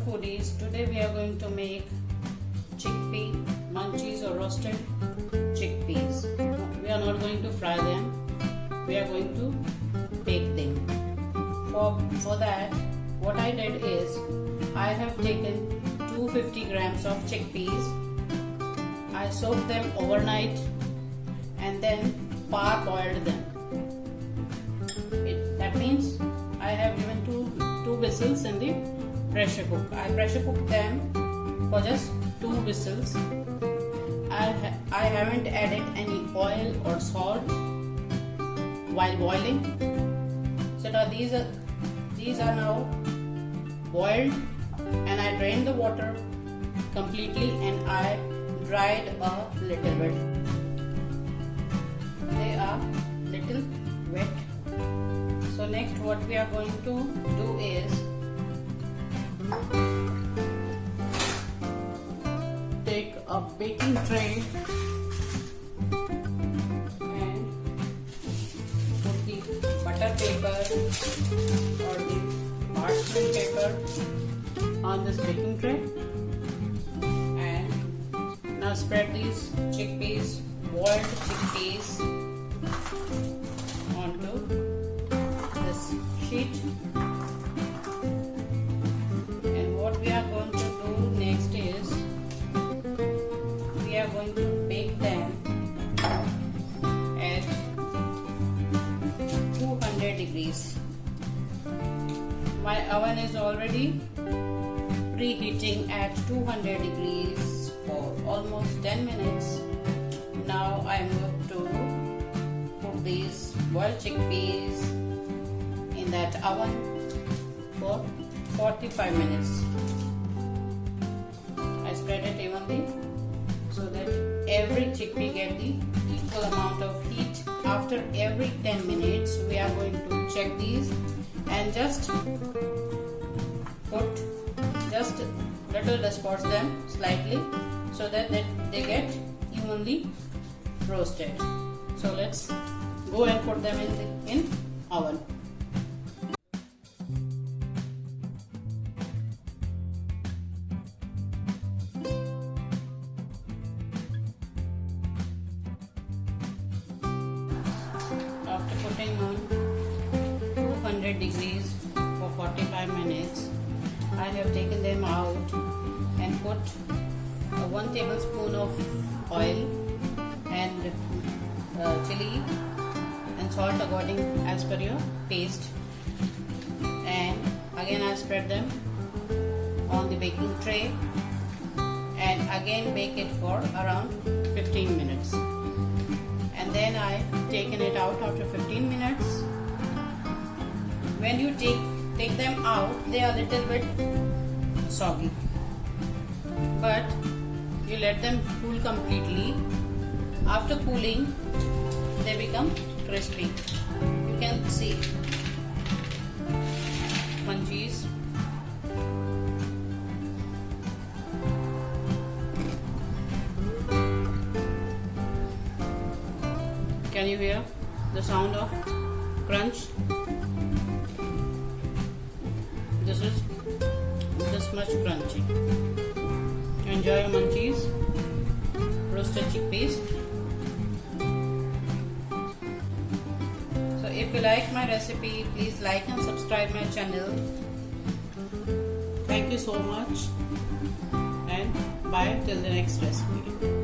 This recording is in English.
foodies, today we are going to make chickpea munchies or roasted chickpeas. We are not going to fry them, we are going to bake them. For that, what I did is I have taken 250 grams of chickpeas. I soaked them overnight and then parboiled them. That means I have given two whistles in the pressure cook. I pressure cooked them for just 2 whistles. I haven't added any oil or salt while boiling. So now these are now boiled, and I drained the water completely and I dried a little bit. They are little wet. So next what we are going to do is take a baking tray and put the butter paper or the parchment paper on this baking tray, and now spread these chickpeas, boiled chickpeas, onto this sheet. And what we are going to do next is we are going to bake them at 200 degrees. My oven is already preheating at 200 degrees for almost 10 minutes. Now I am going to put these boiled chickpeas in that oven for 45 minutes. I spread it evenly so that every chickpea get the equal amount of heat. After every 10 minutes we are going to check these and just little disperse them slightly so that they get evenly roasted. So let's go and put them in oven. After putting on 200 degrees for 45 minutes, I have taken them out and put 1 tablespoon of oil and chili and salt according as per your taste, and again I spread them on the baking tray and again bake it for around 15 minutes, and then I taken it out after 15 minutes. When you take them out, they are a little bit soggy, but you let them cool completely. After cooling, they become crispy. You can see munchies. Can you hear the sound of crunch? This is this much crunchy. Enjoy your munchies, roasted chickpeas. So if you like my recipe, please like and subscribe my channel. Thank you so much, and bye till the next recipe.